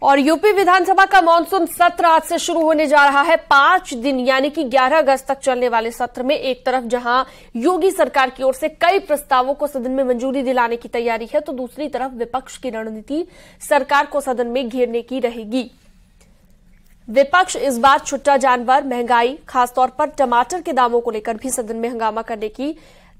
और यूपी विधानसभा का मानसून सत्र आज से शुरू होने जा रहा है। 5 दिन यानी कि 11 अगस्त तक चलने वाले सत्र में एक तरफ जहां योगी सरकार की ओर से कई प्रस्तावों को सदन में मंजूरी दिलाने की तैयारी है, तो दूसरी तरफ विपक्ष की रणनीति सरकार को सदन में घेरने की रहेगी। विपक्ष इस बार छुट्टा जानवर, महंगाई, खासतौर पर टमाटर के दामों को लेकर भी सदन में हंगामा करने की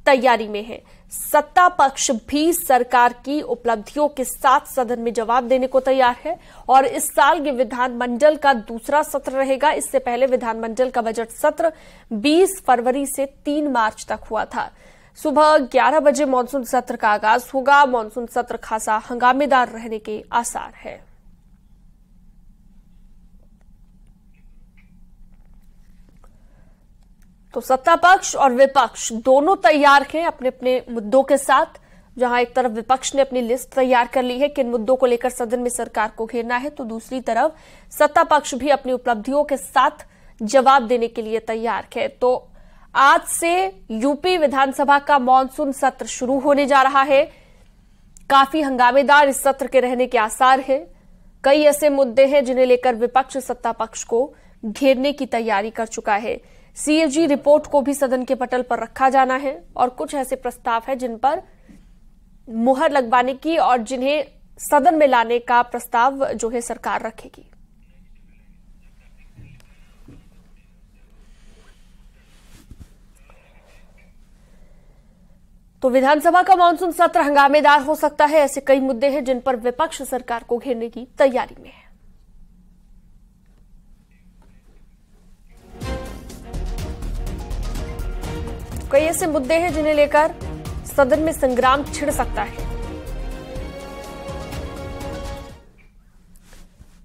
तैयारी में है। सत्ता पक्ष भी सरकार की उपलब्धियों के साथ सदन में जवाब देने को तैयार है और इस साल के विधानमंडल का दूसरा सत्र रहेगा। इससे पहले विधानमंडल का बजट सत्र 20 फरवरी से 3 मार्च तक हुआ था। सुबह 11 बजे मानसून सत्र का आगाज होगा। मानसून सत्र खासा हंगामेदार रहने के आसार है। तो सत्ता पक्ष और विपक्ष दोनों तैयार हैं अपने अपने मुद्दों के साथ। जहां एक तरफ विपक्ष ने अपनी लिस्ट तैयार कर ली है किन मुद्दों को लेकर सदन में सरकार को घेरना है, तो दूसरी तरफ सत्ता पक्ष भी अपनी उपलब्धियों के साथ जवाब देने के लिए तैयार है। तो आज से यूपी विधानसभा का मानसून सत्र शुरू होने जा रहा है। काफी हंगामेदार इस सत्र के रहने के आसार है। कई ऐसे मुद्दे हैं जिन्हें लेकर विपक्ष सत्ता पक्ष को घेरने की तैयारी कर चुका है। सीएजी रिपोर्ट को भी सदन के पटल पर रखा जाना है और कुछ ऐसे प्रस्ताव हैं जिन पर मुहर लगवाने की और जिन्हें सदन में लाने का प्रस्ताव जो है सरकार रखेगी। तो विधानसभा का मानसून सत्र हंगामेदार हो सकता है। ऐसे कई मुद्दे हैं जिन पर विपक्ष सरकार को घेरने की तैयारी में है। कई ऐसे मुद्दे हैं जिन्हें लेकर सदन में संग्राम छिड़ सकता है।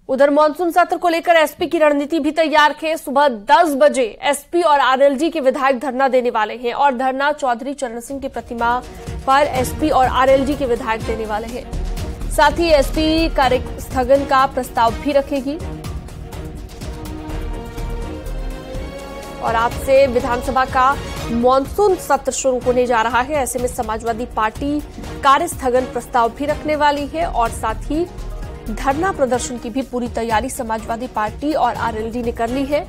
उधर मानसून सत्र को लेकर एसपी की रणनीति भी तैयार है। सुबह 10 बजे एसपी और आरएलडी के विधायक धरना देने वाले हैं और धरना चौधरी चरण सिंह की प्रतिमा पर एसपी और आरएलडी के विधायक देने वाले हैं। साथ ही एसपी कार्य स्थगन का प्रस्ताव भी रखेगी। और आज से विधानसभा का मानसून सत्र शुरू होने जा रहा है। ऐसे में समाजवादी पार्टी कार्य स्थगन प्रस्ताव भी रखने वाली है और साथ ही धरना प्रदर्शन की भी पूरी तैयारी समाजवादी पार्टी और आरएलडी ने कर ली है।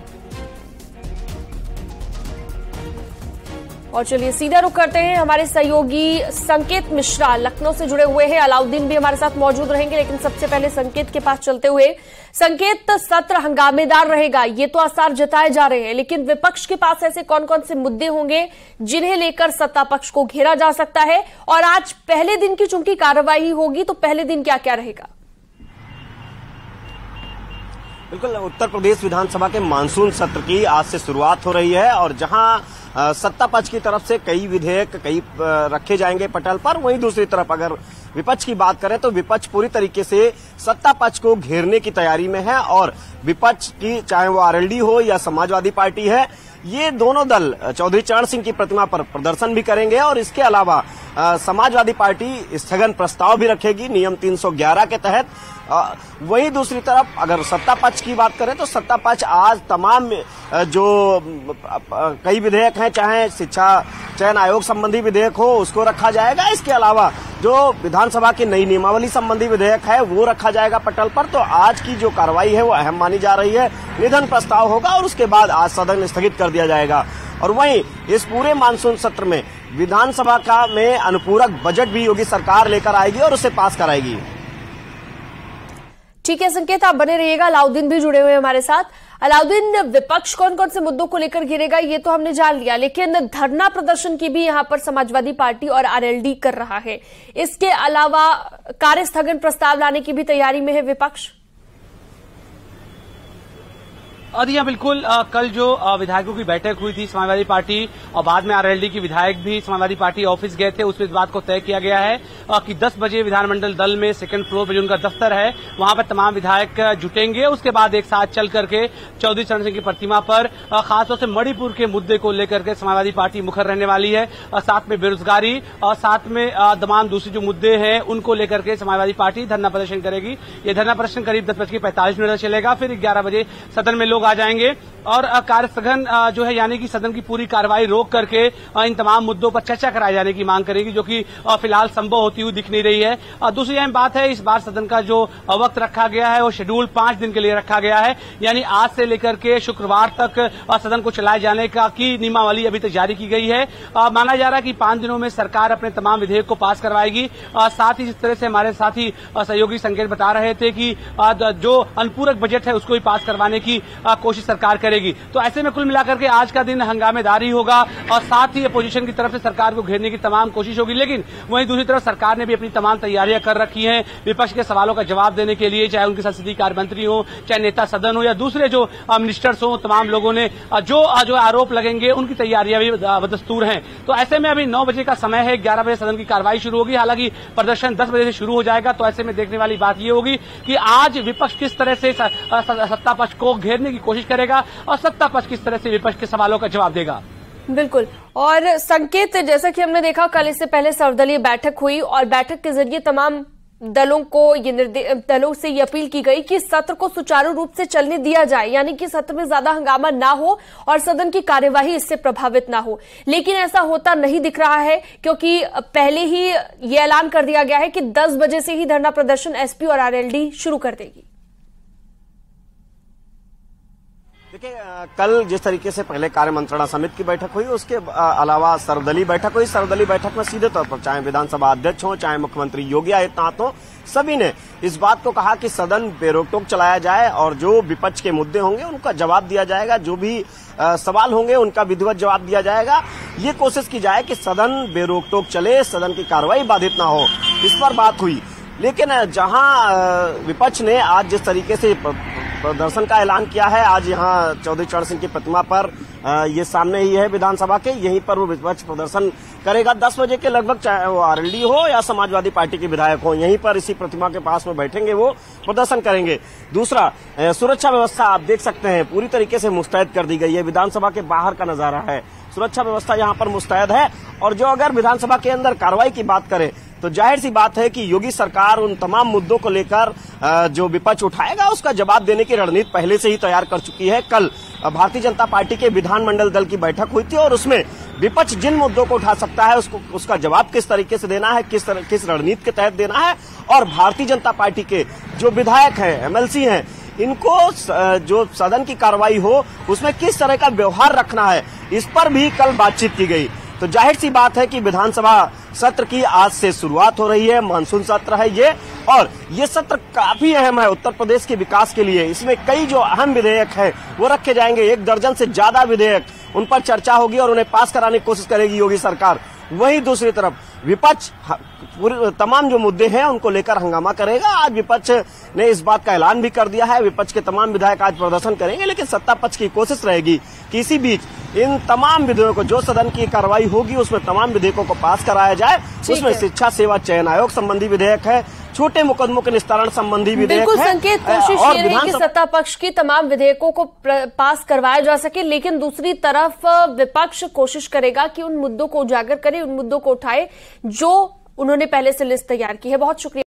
और चलिए सीधा रुख करते हैं। हमारे सहयोगी संकेत मिश्रा लखनऊ से जुड़े हुए हैं। अलाउद्दीन भी हमारे साथ मौजूद रहेंगे, लेकिन सबसे पहले संकेत के पास चलते हुए, संकेत, सत्र हंगामेदार रहेगा ये तो आसार जताए जा रहे हैं, लेकिन विपक्ष के पास ऐसे कौन कौन से मुद्दे होंगे जिन्हें लेकर सत्ता पक्ष को घेरा जा सकता है? और आज पहले दिन की चूंकि कार्रवाई होगी, तो पहले दिन क्या क्या रहेगा? बिल्कुल, उत्तर प्रदेश विधानसभा के मानसून सत्र की आज से शुरुआत हो रही है और जहां सत्ता पक्ष की तरफ से कई विधेयक रखे जाएंगे पटल पर, वहीं दूसरी तरफ अगर विपक्ष की बात करें तो विपक्ष पूरी तरीके से सत्ता पक्ष को घेरने की तैयारी में है। और विपक्ष की चाहे वो आरएलडी हो या समाजवादी पार्टी है, ये दोनों दल चौधरी चरण सिंह की प्रतिमा पर प्रदर्शन भी करेंगे और इसके अलावा समाजवादी पार्टी स्थगन प्रस्ताव भी रखेगी नियम 311 के तहत। वहीं दूसरी तरफ अगर सत्ता पक्ष की बात करें तो सत्ता पक्ष आज तमाम जो कई विधेयक हैं, चाहे शिक्षा चयन आयोग संबंधी विधेयक हो, उसको रखा जाएगा। इसके अलावा जो विधानसभा की नई नियमावली संबंधी विधेयक है वो रखा जाएगा पटल पर। तो आज की जो कार्रवाई है वो अहम मानी जा रही है। निधन प्रस्ताव होगा और उसके बाद आज सदन स्थगित कर दिया जाएगा। और वहीं इस पूरे मानसून सत्र में विधानसभा का में अनुपूरक बजट भी योगी सरकार लेकर आएगी और उसे पास कराएगी। ठीक है संकेत, आप बने रहिएगा। अलाउद्दीन भी जुड़े हुए हैं हमारे साथ। अलाउद्दीन, विपक्ष कौन कौन से मुद्दों को लेकर घेरेगा ये तो हमने जान लिया, लेकिन धरना प्रदर्शन की भी यहां पर समाजवादी पार्टी और आरएलडी कर रहा है। इसके अलावा कार्य स्थगन प्रस्ताव लाने की भी तैयारी में है विपक्ष। अधिया बिल्कुल, कल जो विधायकों की बैठक हुई थी समाजवादी पार्टी और बाद में आरएलडी के विधायक भी समाजवादी पार्टी ऑफिस गए थे, उसमें इस बात को तय किया गया है कि 10 बजे विधानमंडल दल में सेकंड फ्लोर पर जो उनका दफ्तर है वहां पर तमाम विधायक जुटेंगे। उसके बाद एक साथ चल करके चौधरी चरण सिंह की प्रतिमा पर खासतौर से मणिपुर के मुद्दे को लेकर के समाजवादी पार्टी मुखर रहने वाली है। साथ में बेरोजगारी और साथ में तमाम दूसरे जो मुद्दे हैं उनको लेकर के समाजवादी पार्टी धरना प्रदर्शन करेगी। ये धरना प्रदर्शन करीब 10:45 तक चलेगा। फिर 11 बजे सदन में लोग लोग आ जाएंगे और कार्यस्थगन जो है यानी कि सदन की पूरी कार्रवाई रोक करके इन तमाम मुद्दों पर चर्चा कराए जाने की मांग करेगी, जो कि फिलहाल संभव होती हुई दिख नहीं रही है। दूसरी अहम बात है, इस बार सदन का जो वक्त रखा गया है वो शेड्यूल 5 दिन के लिए रखा गया है, यानी आज से लेकर के शुक्रवार तक सदन को चलाए जाने की नियमावली अभी तक जारी की गई है। माना जा रहा है कि 5 दिनों में सरकार अपने तमाम विधेयक को पास करवाएगी। साथ ही जिस तरह से हमारे साथी सहयोगी संकेत बता रहे थे कि जो अनुपूरक बजट है उसको भी पास करवाने की कोशिश सरकार करेगी। तो ऐसे में कुल मिलाकर के आज का दिन हंगामेदारी होगा और साथ ही अपोजिशन की तरफ से सरकार को घेरने की तमाम कोशिश होगी। लेकिन वहीं दूसरी तरफ सरकार ने भी अपनी तमाम तैयारियां कर रखी हैं विपक्ष के सवालों का जवाब देने के लिए, चाहे उनके संसदीय कार्य मंत्री हो, चाहे नेता सदन हो या दूसरे जो मिनिस्टर्स हो, तमाम लोगों ने जो आरोप लगेंगे उनकी तैयारियां भी बदस्तूर हैं। तो ऐसे में अभी 9 बजे का समय है, 11 बजे सदन की कार्रवाई शुरू होगी। हालांकि प्रदर्शन 10 बजे से शुरू हो जाएगा। तो ऐसे में देखने वाली बात यह होगी कि आज विपक्ष किस तरह से सत्ता पक्ष को घेरने की कोशिश करेगा और सत्ता पक्ष किस तरह से विपक्ष के सवालों का जवाब देगा। बिल्कुल। और संकेत, जैसा कि हमने देखा कल इससे पहले सर्वदलीय बैठक हुई और बैठक के जरिए तमाम दलों से ये अपील की गई कि सत्र को सुचारू रूप से चलने दिया जाए, यानी कि सत्र में ज्यादा हंगामा ना हो और सदन की कार्यवाही इससे प्रभावित ना हो। लेकिन ऐसा होता नहीं दिख रहा है, क्योंकि पहले ही ये ऐलान कर दिया गया है कि 10 बजे से ही धरना प्रदर्शन एसपी और आरएलडी शुरू कर देगी। देखिए, कल जिस तरीके से पहले कार्य मंत्रणा समिति की बैठक हुई, उसके अलावा सर्वदलीय बैठक हुई। सर्वदलीय बैठक में सीधे तौर पर चाहे विधानसभा अध्यक्ष हो, चाहे मुख्यमंत्री योगी आदित्यनाथ हो, सभी ने इस बात को कहा कि सदन बेरोक-टोक चलाया जाए और जो विपक्ष के मुद्दे होंगे उनका जवाब दिया जाएगा, जो भी सवाल होंगे उनका विधिवत जवाब दिया जाएगा। ये कोशिश की जाए कि सदन बेरोक-टोक चले, सदन की कार्रवाई बाधित ना हो, इस पर बात हुई। लेकिन जहां विपक्ष ने आज जिस तरीके से प्रदर्शन का ऐलान किया है, आज यहाँ चौधरी चरण सिंह की प्रतिमा पर ये सामने ही है विधानसभा के, यहीं पर वो विपक्ष प्रदर्शन करेगा 10 बजे के लगभग, चाहे वो आरएलडी हो या समाजवादी पार्टी के विधायक हो, यहीं पर इसी प्रतिमा के पास में बैठेंगे, वो प्रदर्शन करेंगे। दूसरा, सुरक्षा व्यवस्था आप देख सकते हैं पूरी तरीके से मुस्तैद कर दी गई है। विधानसभा के बाहर का नजारा है, सुरक्षा व्यवस्था यहाँ पर मुस्तैद है। और जो अगर विधानसभा के अंदर कार्रवाई की बात करें तो जाहिर सी बात है कि योगी सरकार उन तमाम मुद्दों को लेकर जो विपक्ष उठाएगा उसका जवाब देने की रणनीति पहले से ही तैयार कर चुकी है। कल भारतीय जनता पार्टी के विधानमंडल दल की बैठक हुई थी और उसमें विपक्ष जिन मुद्दों को उठा सकता है उसका जवाब किस तरीके से देना है, किस रणनीति के तहत देना है, और भारतीय जनता पार्टी के जो विधायक हैं, एमएलसी हैं, इनको जो सदन की कार्रवाई हो उसमें किस तरह का व्यवहार रखना है, इस पर भी कल बातचीत की गई। तो जाहिर सी बात है कि विधानसभा सत्र की आज से शुरुआत हो रही है, मानसून सत्र है ये, और ये सत्र काफी अहम है उत्तर प्रदेश के विकास के लिए। इसमें कई जो अहम विधेयक है वो रखे जाएंगे, 1 दर्जन से ज्यादा विधेयक, उन पर चर्चा होगी और उन्हें पास कराने की कोशिश करेगी योगी सरकार। वहीं दूसरी तरफ विपक्ष तमाम जो मुद्दे हैं उनको लेकर हंगामा करेगा। आज विपक्ष ने इस बात का ऐलान भी कर दिया है, विपक्ष के तमाम विधायक आज प्रदर्शन करेंगे, लेकिन सत्ता पक्ष की कोशिश रहेगी कि इसी बीच इन तमाम विधेयकों को, जो सदन की कार्रवाई होगी उसमें तमाम विधेयकों को पास कराया जाए। उसमें शिक्षा सेवा चयन आयोग संबंधी विधेयक है, छोटे मुकदमों के निस्तारण संबंधी विधेयक है। बिल्कुल संकेत, कोशिश ये रही कि सत्ता पक्ष की तमाम विधेयकों को पास करवाया जा सके, लेकिन दूसरी तरफ विपक्ष कोशिश करेगा कि उन मुद्दों को उजागर करे, उन मुद्दों को उठाए जो उन्होंने पहले से लिस्ट तैयार की है। बहुत शुक्रिया।